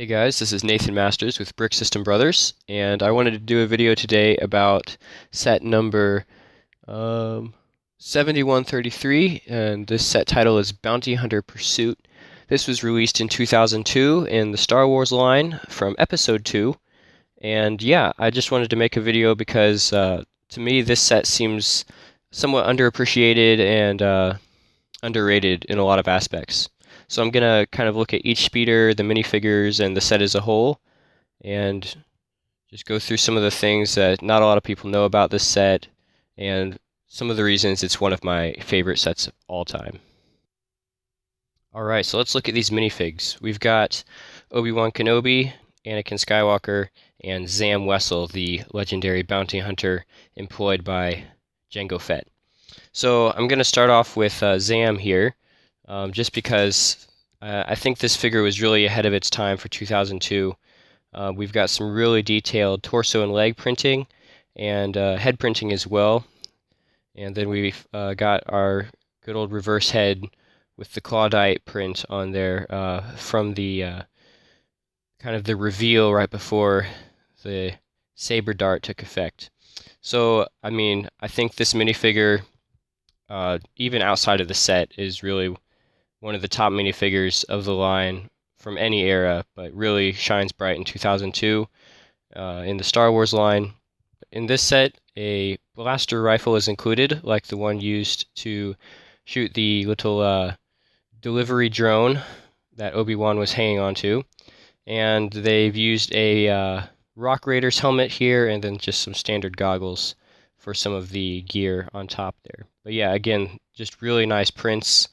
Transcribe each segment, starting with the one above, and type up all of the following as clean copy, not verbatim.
Hey guys, this is Nathan Masters with Brick System Brothers, and I wanted to do a video today about set number 7133, and this set title is Bounty Hunter Pursuit. This was released in 2002 in the Star Wars line from Episode 2, and yeah, I just wanted to make a video because to me this set seems somewhat underappreciated and underrated in a lot of aspects. So I'm going to kind of look at each speeder, the minifigures, and the set as a whole, and just go through some of the things that not a lot of people know about this set, and some of the reasons it's one of my favorite sets of all time. Alright, so let's look at these minifigs. We've got Obi-Wan Kenobi, Anakin Skywalker, and Zam Wesell, the legendary bounty hunter employed by Jango Fett. So I'm going to start off with Zam here. Just because I think this figure was really ahead of its time for 2002. We've got some really detailed torso and leg printing and head printing as well. And then we've got our good old reverse head with the Claudite print on there from the kind of the reveal right before the saber dart took effect. So, I mean, I think this minifigure, even outside of the set, is really one of the top minifigures of the line from any era, but really shines bright in 2002 in the Star Wars line. In this set, a blaster rifle is included, like the one used to shoot the little delivery drone that Obi-Wan was hanging onto. And they've used a Rock Raiders helmet here, and then just some standard goggles for some of the gear on top there. But yeah, again, just really nice prints.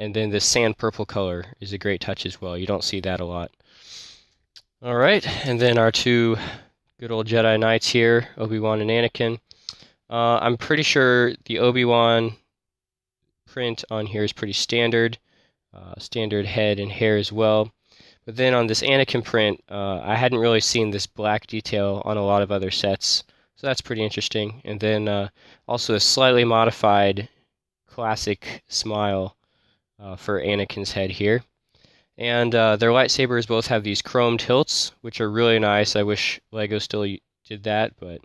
And then this sand purple color is a great touch as well. You don't see that a lot. Alright, and then our two good old Jedi Knights here, Obi-Wan and Anakin. I'm pretty sure the Obi-Wan print on here is pretty standard. Standard head and hair as well. But then on this Anakin print, I hadn't really seen this black detail on a lot of other sets. So that's pretty interesting. And then also a slightly modified classic smile for Anakin's head here. And their lightsabers both have these chromed hilts, which are really nice. I wish LEGO still did that, but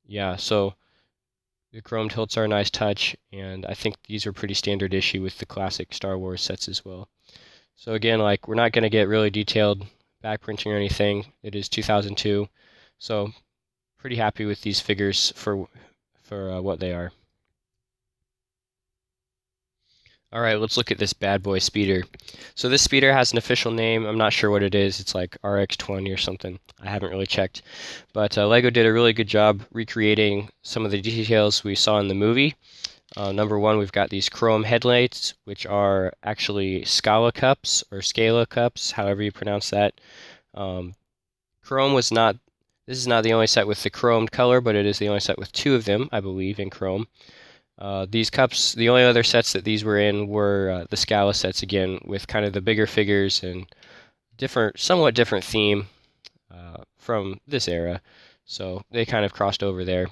yeah, so the chromed hilts are a nice touch, and I think these are pretty standard issue with the classic Star Wars sets as well. So again, like, we're not going to get really detailed back printing or anything. It is 2002, so pretty happy with these figures for what they are. Alright, let's look at this bad boy speeder. So this speeder has an official name. I'm not sure what it is. It's like RX-20 or something. I haven't really checked. But LEGO did a really good job recreating some of the details we saw in the movie. Number one, we've got these chrome headlights, which are actually Scala cups, or Scala cups, however you pronounce that. Chrome was not... This is not the only set with the chromed color, but it is the only set with two of them, I believe, in chrome. These cups, the only other sets that these were in were the Scala sets again, with kind of the bigger figures and somewhat different theme from this era. So they kind of crossed over there.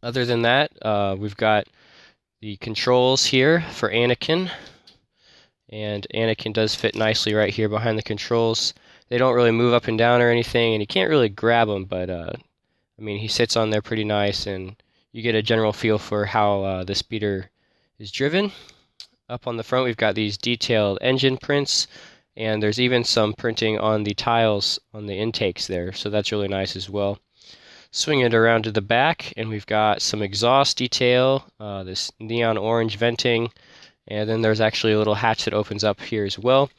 Other than that, we've got the controls here for Anakin, and Anakin does fit nicely right here behind the controls. They don't really move up and down or anything, and you can't really grab them, but I mean, he sits on there pretty nice, and you get a general feel for how the speeder is driven. Up on the front, we've got these detailed engine prints, and there's even some printing on the tiles on the intakes there, so that's really nice as well. Swing it around to the back, and we've got some exhaust detail, this neon orange venting, and then there's actually a little hatch that opens up here as well.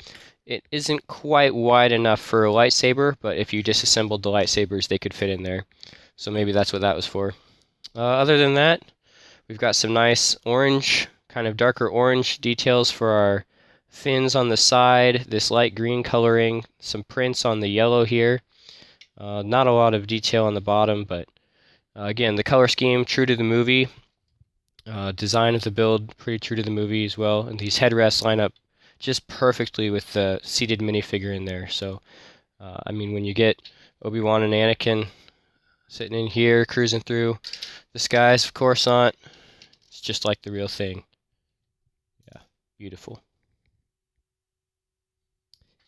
It isn't quite wide enough for a lightsaber, but if you disassembled the lightsabers, they could fit in there. So maybe that's what that was for. Other than that, we've got some nice orange, kind of darker orange details for our fins on the side, this light green coloring, some prints on the yellow here. Not a lot of detail on the bottom, but again, the color scheme true to the movie. Design of the build pretty true to the movie as well, and these headrests line up just perfectly with the seated minifigure in there. So, I mean, when you get Obi-Wan and Anakin sitting in here, cruising through the skies of Coruscant, it's just like the real thing. Yeah, beautiful.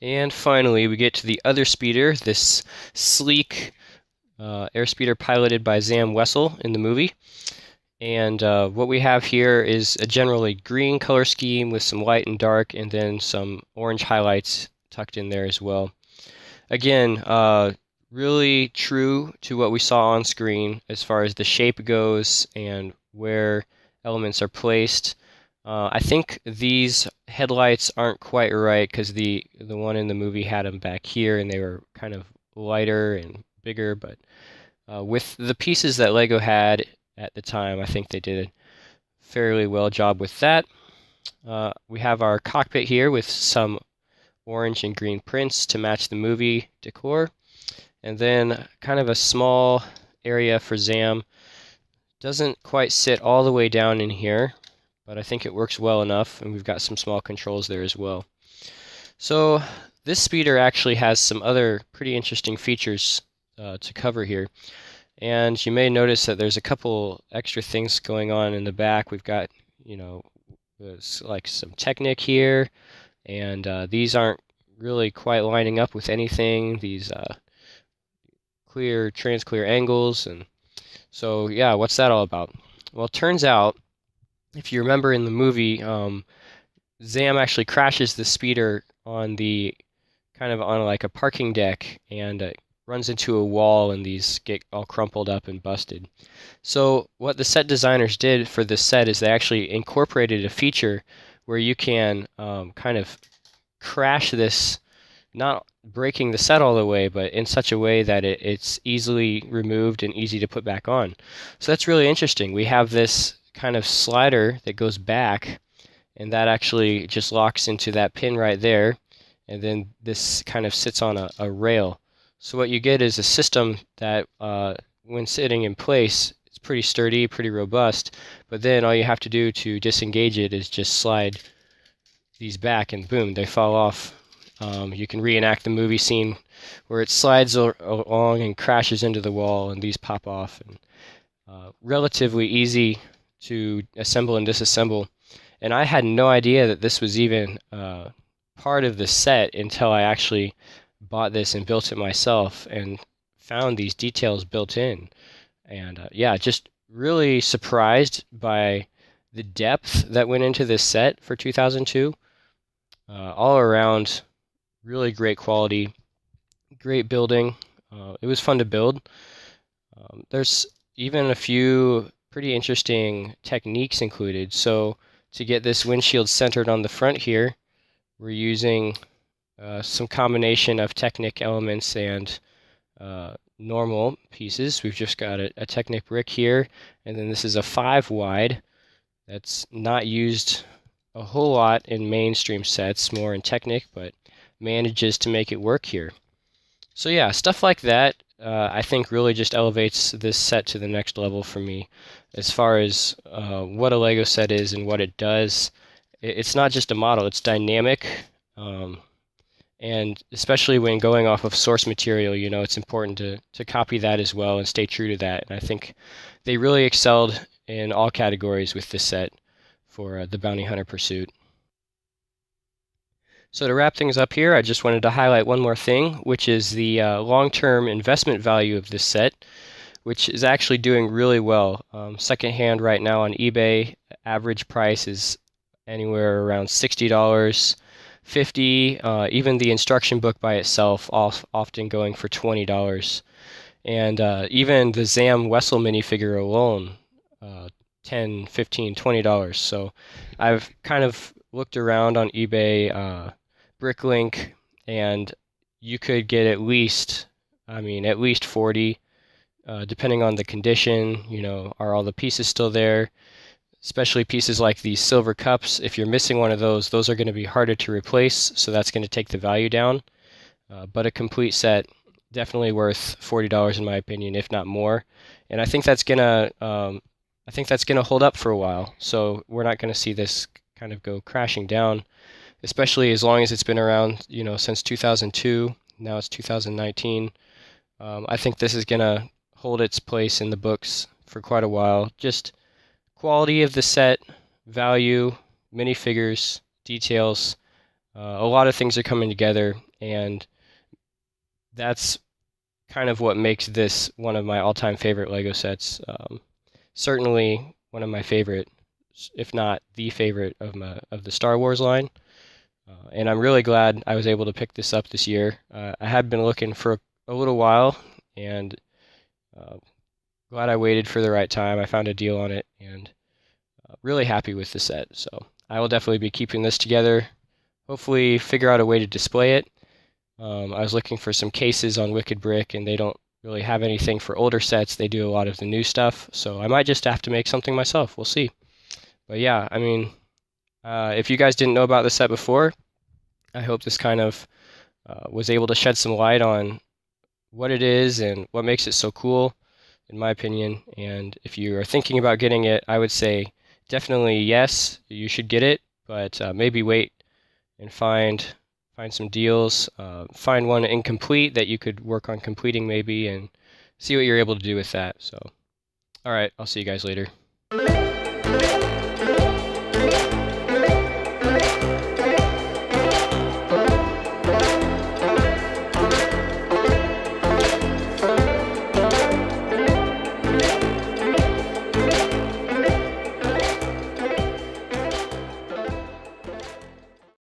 And finally, we get to the other speeder, this sleek airspeeder piloted by Zam Wessel in the movie. And what we have here is a generally green color scheme with some light and dark, and then some orange highlights tucked in there as well. Again, really true to what we saw on screen as far as the shape goes and where elements are placed. I think these headlights aren't quite right because the one in the movie had them back here and they were kind of lighter and bigger, but with the pieces that Lego had at the time, I think they did a fairly well job with that. We have our cockpit here with some orange and green prints to match the movie decor, and then kind of a small area for Zam. Doesn't quite sit all the way down in here, but I think it works well enough, and we've got some small controls there as well. So this speeder actually has some other pretty interesting features to cover here. And you may notice that there's a couple extra things going on in the back. We've got, like some Technic here, and these aren't really quite lining up with anything. These transclear angles, and so yeah, what's that all about? Well, it turns out, if you remember in the movie, Zam actually crashes the speeder on like a parking deck, and runs into a wall, and these get all crumpled up and busted. So what the set designers did for this set is they actually incorporated a feature where you can kind of crash this, not breaking the set all the way, but in such a way that it's easily removed and easy to put back on. So that's really interesting. We have this kind of slider that goes back, and that actually just locks into that pin right there, and then this kind of sits on a rail. So what you get is a system that, when sitting in place, it's pretty sturdy, pretty robust, but then all you have to do to disengage it is just slide these back, and boom, they fall off. You can reenact the movie scene where it slides along and crashes into the wall, and these pop off. And relatively easy to assemble and disassemble. And I had no idea that this was even part of the set until I actually bought this and built it myself and found these details built in. And yeah, just really surprised by the depth that went into this set for 2002. All around, really great quality, great building. It was fun to build. There's even a few pretty interesting techniques included. So to get this windshield centered on the front here, we're using some combination of Technic elements and normal pieces. We've just got a Technic brick here, and then this is a 5 wide that's not used a whole lot in mainstream sets, more in Technic, but manages to make it work here. So yeah, stuff like that I think really just elevates this set to the next level for me as far as what a Lego set is and what it does. It's not just a model, it's dynamic, and especially when going off of source material, it's important to copy that as well and stay true to that. And I think they really excelled in all categories with this set for the Bounty Hunter Pursuit. So to wrap things up here, I just wanted to highlight one more thing, which is the long-term investment value of this set, which is actually doing really well. Secondhand right now on eBay, average price is anywhere around $60, $50, even the instruction book by itself often going for $20. And even the Zam Wessel minifigure alone, $10, $15, $20. So I've kind of looked around on eBay, Bricklink, and you could get at least 40, depending on the condition. Are all the pieces still there? Especially pieces like these silver cups. If you're missing one of those are going to be harder to replace, so that's going to take the value down. But a complete set, definitely worth $40 in my opinion, if not more. And I think that's gonna hold up for a while. So we're not going to see this kind of go crashing down, especially as long as it's been around, since 2002. Now it's 2019. I think this is going to hold its place in the books for quite a while. Just quality of the set, value, minifigures, details, a lot of things are coming together, and that's kind of what makes this one of my all-time favorite Lego sets. Certainly one of my favorite, if not the favorite of the Star Wars line. And I'm really glad I was able to pick this up this year. I had been looking for a little while, and glad I waited for the right time. I found a deal on it, and really happy with the set. So I will definitely be keeping this together. Hopefully figure out a way to display it. I was looking for some cases on Wicked Brick, and they don't really have anything for older sets. They do a lot of the new stuff, so I might just have to make something myself. We'll see. But yeah, I mean, if you guys didn't know about the set before, I hope this kind of was able to shed some light on what it is and what makes it so cool, in my opinion. And if you are thinking about getting it, I would say definitely yes, you should get it, but maybe wait and find some deals, find one incomplete that you could work on completing maybe, and see what you're able to do with that. So, all right, I'll see you guys later.